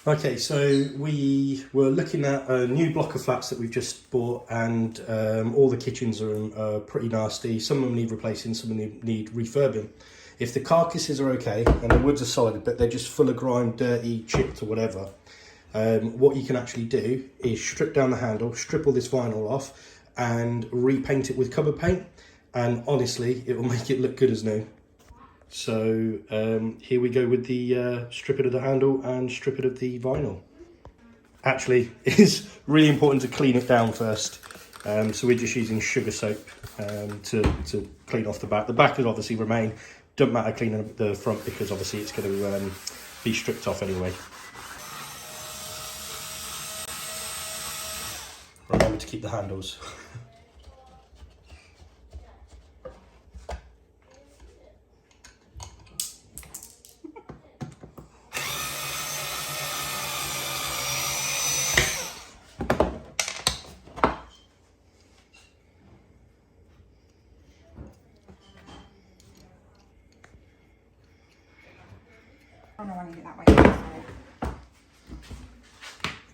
Okay, so we were looking at a new block of flats that we've just bought, and all the kitchens are pretty nasty. Some of them need replacing, some of them need refurbing. If the carcasses are okay and the woods are solid, but they're just full of grime, dirty, chipped or whatever, what you can actually do is strip down the handle, strip all this vinyl off and repaint it with cupboard paint, and honestly it will make it look good as new. So here we go with the stripping of the handle and stripping of the vinyl. Actually, it's really important to clean it down first. So we're just using sugar soap to clean off the back. The back will obviously remain. Doesn't matter cleaning the front because obviously it's going to be stripped off anyway. Remember to keep the handles.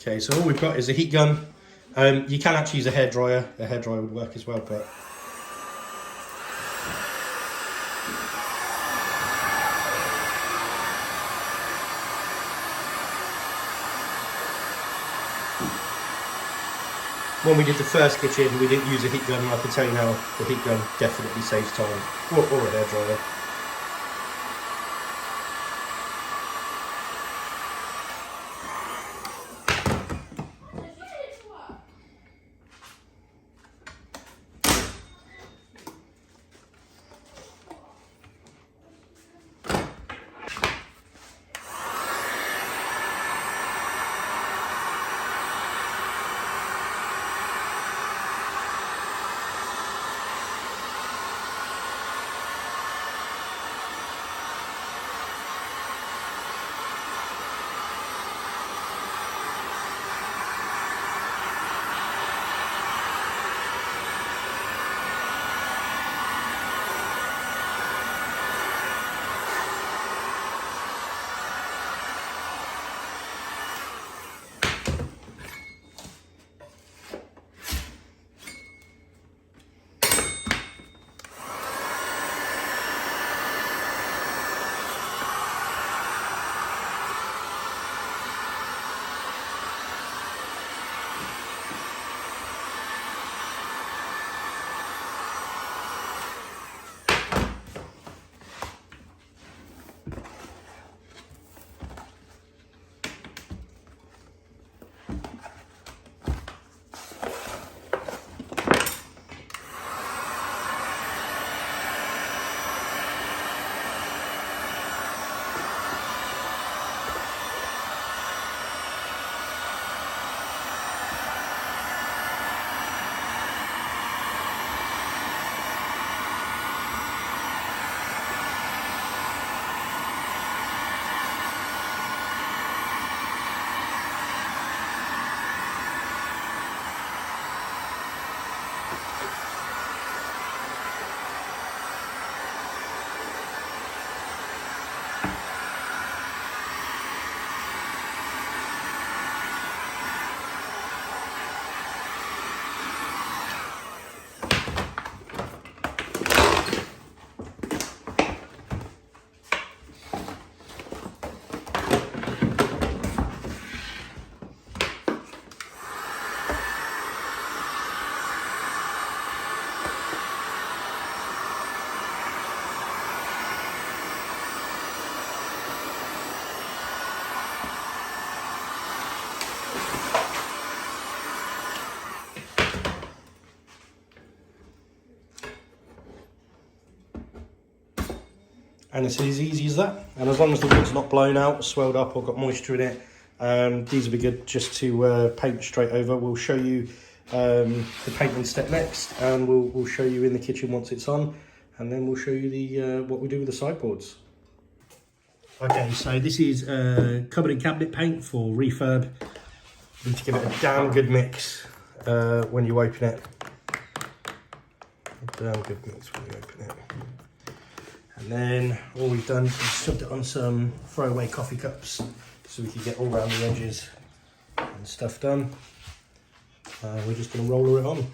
Okay, so all we've got is a heat gun. You can actually use a hairdryer. A hairdryer would work as well, but when we did the first kitchen, we didn't use a heat gun, and I can tell you now, the heat gun definitely saves time, or a hairdryer. And it's as easy as that. And as long as the wood's not blown out, swelled up or got moisture in it, these will be good just to paint straight over. We'll show you the painting step next, and we'll show you in the kitchen once it's on, and then we'll show you the what we do with the sideboards. Okay, so this is cupboard and cabinet paint for refurb. You need to give it a damn good mix when you open it. A damn good mix when you open it. And then all we've done is shoved it on some throwaway coffee cups. so we can get all around the edges and stuff done. We're just going to roller it on.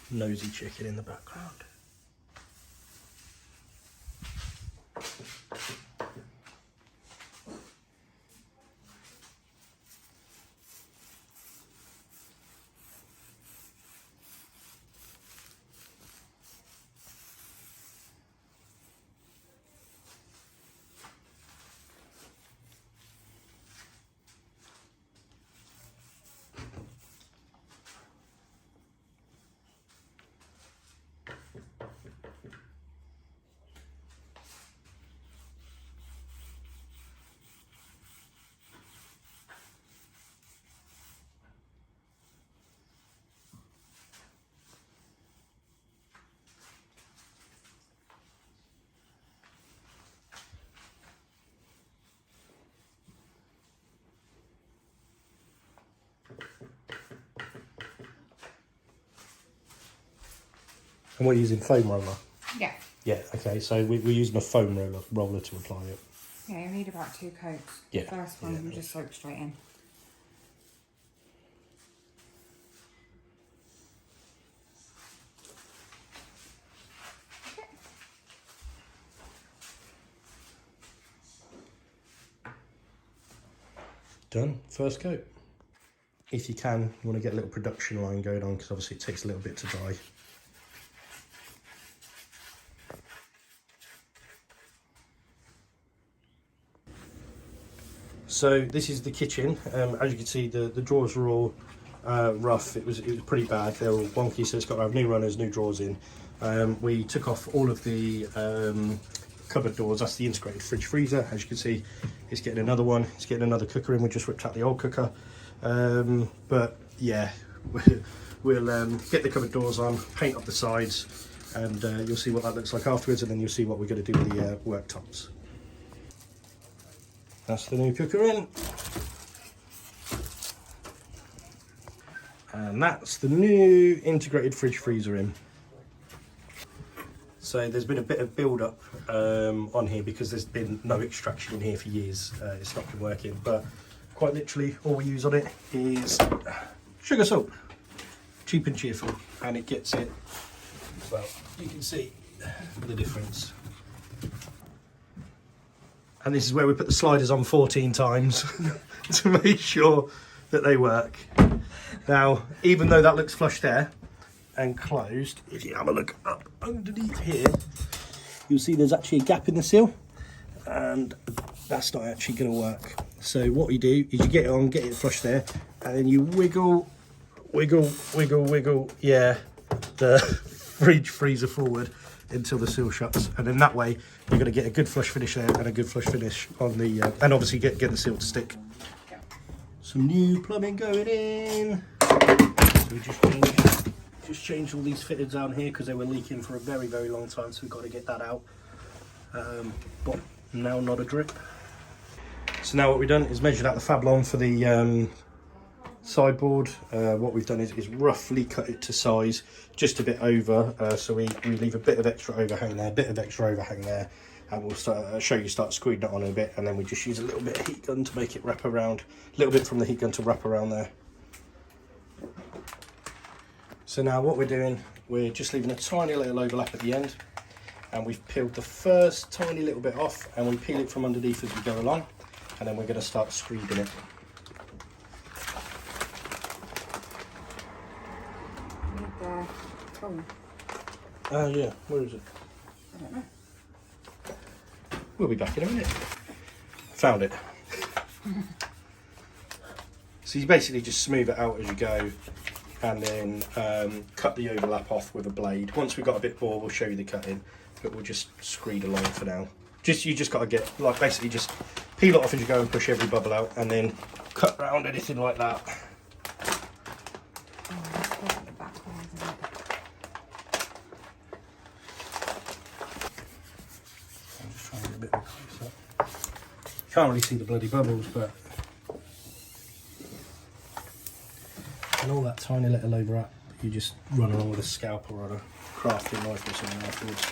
Nosy chicken in the background. And we're using foam roller? Yeah. Yeah, okay, so we're using a foam roller to apply it. Yeah, you need about 2 coats. Yeah. The first one you just soak straight in. Done, first coat. If you can, you want to get a little production line going on because obviously it takes a little bit to dry. So this is the kitchen. As you can see, the drawers were all rough. It was pretty bad. They were all wonky, so it's got to have new runners, new drawers in. We took off all of the cupboard doors. That's the integrated fridge freezer. As you can see, it's getting another one. It's getting another cooker in. We just ripped out the old cooker. But yeah, we'll get the cupboard doors on, paint up the sides, and you'll see what that looks like afterwards, and then you'll see what we're going to do with the worktops. That's the new cooker in. And that's the new integrated fridge freezer in. So there's been a bit of build up on here because there's been no extraction in here for years. It's not been working, but quite literally all we use on it is sugar salt, cheap and cheerful, and it gets it, well, you can see the difference. And this is where we put the sliders on 14 times to make sure that they work. Now, even though that looks flush there and closed, if you have a look up underneath here, you'll see there's actually a gap in the seal, and that's not actually going to work. So what you do is you get it on, get it flush there, and then you wiggle, yeah, the fridge freezer forward until the seal shuts, and then that way you're going to get a good flush finish there and a good flush finish on the and obviously get the seal to stick. Some new plumbing going in. So we just changed all these fittings down here because they were leaking for a very long time, so we've got to get that out. But now not a drip. So now what we've done is measured out the fablon for the sideboard. What we've done is roughly cut it to size, just a bit over, so we leave a bit of extra overhang there, and we'll start screwing it on a bit, and then we just use a little bit of heat gun to make it wrap around, a little bit from the heat gun to wrap around there. So now what we're doing, we're just leaving a tiny little overlap at the end, and we've peeled the first tiny little bit off, and we peel it from underneath as we go along, and then we're going to start screeding it. Oh yeah, where is it? I don't know. We'll be back in a minute. Found it. So you basically just smooth it out as you go, and then cut the overlap off with a blade. Once we've got a bit more, we'll show you the cutting, but we'll just screed along for now. You just got to get, like, basically just peel it off as you go and push every bubble out, and then cut round anything like that. Can't really see the bloody bubbles, but and all that tiny little overlap, you just run along with a scalpel or a crafting knife or something afterwards.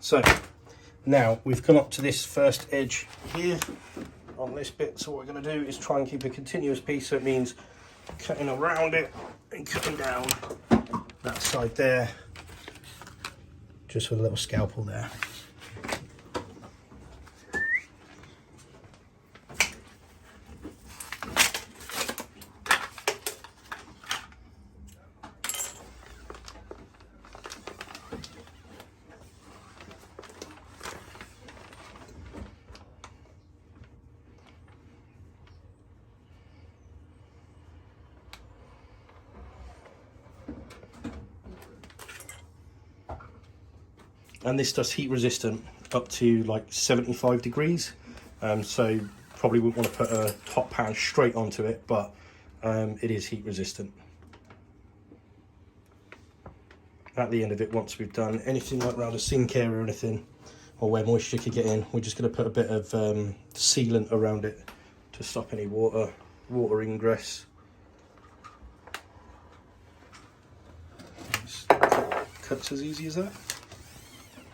So now we've come up to this first edge here on this bit, so what we're going to do is try and keep a continuous piece, so it means cutting around it and cutting down that side there, just with a little scalpel there. And this stuff's heat resistant up to like 75 degrees, so probably wouldn't want to put a hot pan straight onto it, but it is heat resistant. At the end of it, once we've done anything like around a sink area or anything, or where moisture could get in, we're just going to put a bit of sealant around it to stop any water ingress. Cuts as easy as that.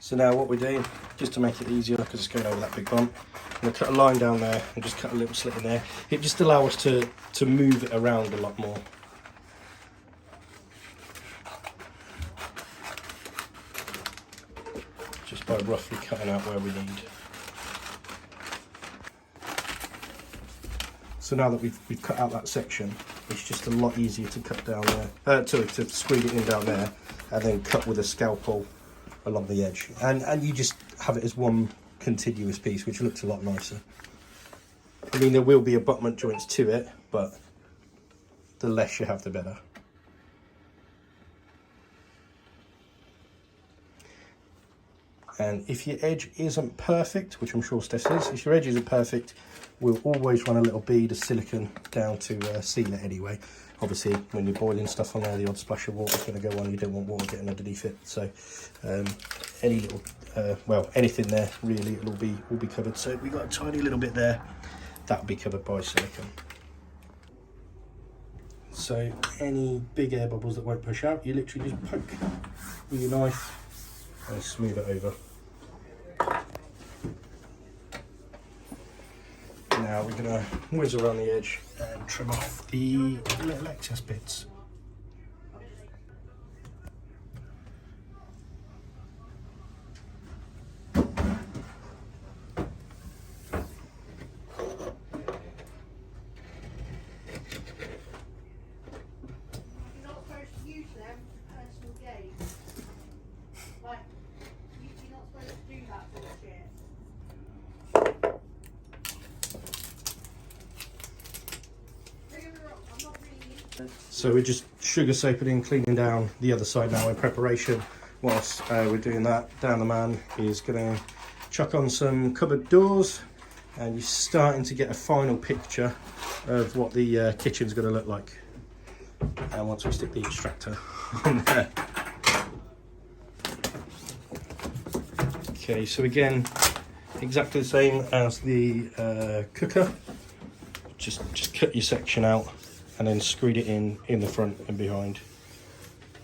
So now what we're doing, just to make it easier, because it's going over that big bump, I'm going to cut a line down there and just cut a little slit in there. It just allows us to move it around a lot more. Just by roughly cutting out where we need. So now that we've cut out that section, it's just a lot easier to cut down there, to screed it in down there, and then cut with a scalpel along the edge, and you just have it as one continuous piece, which looks a lot nicer. I mean, there will be abutment joints to it, but the less you have, the better. And if your edge isn't perfect, which I'm sure Steph's is, if your edge isn't perfect, we'll always run a little bead of silicone down to seal it anyway. Obviously, when you're boiling stuff on there, the odd splash of water is going to go on. You don't want water getting underneath it. So, any little, well, anything there really will be covered. So we got a tiny little bit there that'll be covered by silicone. So any big air bubbles that won't push out, you literally just poke with your knife and smooth it over. Now we're going to whiz around the edge and trim off the little excess bits. So we're just sugar soaping in, cleaning down the other side now in preparation. Whilst we're doing that, Dan the man is going to chuck on some cupboard doors, and you're starting to get a final picture of what the kitchen's going to look like. And once we stick the extractor on there. Okay, so again, exactly the same as the cooker. Just cut your section out and then screwed it in the front and behind.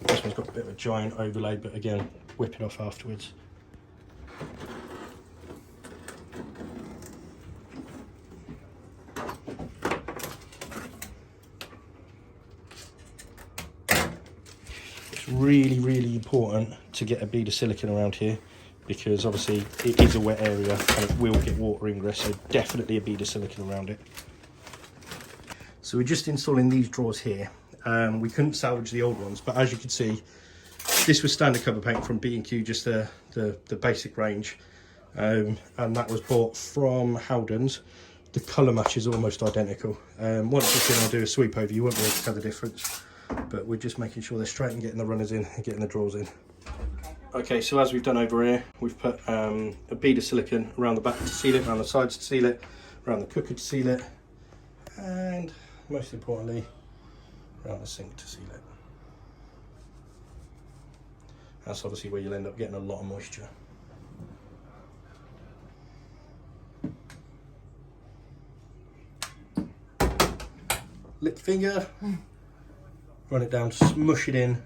This one's got a bit of a giant overlay, but again, whip it off afterwards. It's really, really important to get a bead of silicone around here, because obviously it is a wet area and it will get water ingress, so definitely a bead of silicone around it. So we're just installing these drawers here. We couldn't salvage the old ones, but as you can see, this was standard cover paint from B&Q, just the basic range, and that was bought from Howden's. The colour match is almost identical. Once it's in, I'll do a sweep over, you won't be able to tell the difference, but we're just making sure they're straight and getting the runners in and getting the drawers in. Okay, so as we've done over here, we've put a bead of silicone around the back to seal it, around the sides to seal it, around the cooker to seal it, and most importantly, around the sink to seal it. That's obviously where you'll end up getting a lot of moisture. Lip finger, run it down, smush it in,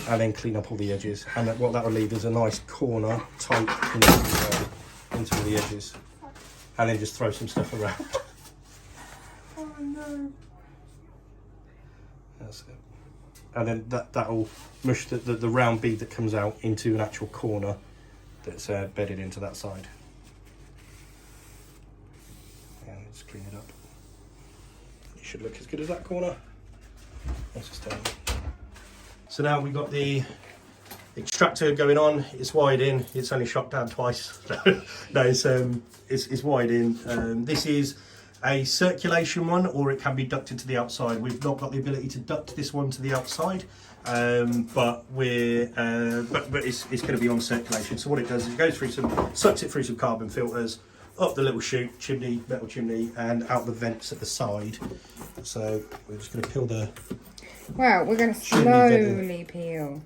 and then clean up all the edges. And what that will leave is a nice corner tight into the edges. And then just throw some stuff around. Oh no. That's it. And then that'll mush the round bead that comes out into an actual corner that's bedded into that side. And just clean it up. It should look as good as that corner. Let's just turn it. So now we've got the extractor going on. It's wired in. It's only shocked down twice. No, it's wired in. This is a circulation one, or it can be ducted to the outside. We've not got the ability to duct this one to the outside, but it's going to be on circulation. So what it does is it goes through sucks it through some carbon filters, up the little chute, chimney, metal chimney, and out the vents at the side. So we're just going to peel the. Well, we're going to slowly peel.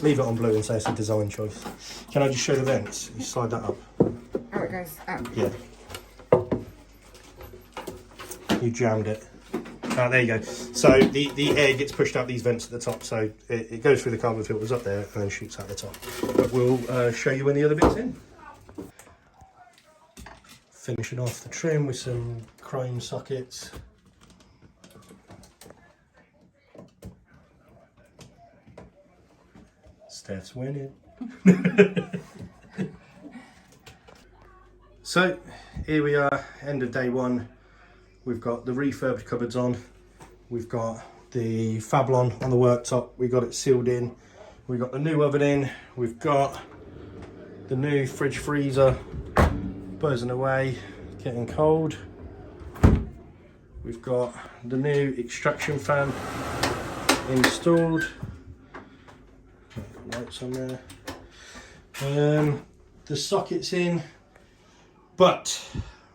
Leave it on blue and say it's a design choice. Can I just show the vents? You slide that up. Oh, it goes up. Yeah. You jammed it. Ah, there you go. So the air gets pushed out these vents at the top, so it goes through the carbon filters up there and then shoots out the top. But we'll show you when the other bit's in. Finishing off the trim with some chrome sockets. Steph's winning. So here we are, end of day one. We've got the refurbed cupboards on. We've got the fablon on the worktop. We got it sealed in. We've got the new oven in. We've got the new fridge freezer buzzing away, getting cold. We've got the new extraction fan installed. Lights on there. The sockets in, but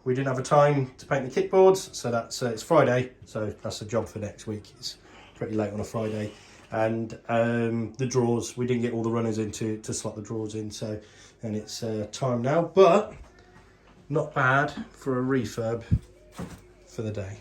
we didn't have a time to paint the kickboards, so that's it's Friday, so that's a job for next week. It's pretty late on a Friday, and the drawers, we didn't get all the runners in to slot the drawers in, so and it's time now. But Not bad for a refurb for the day.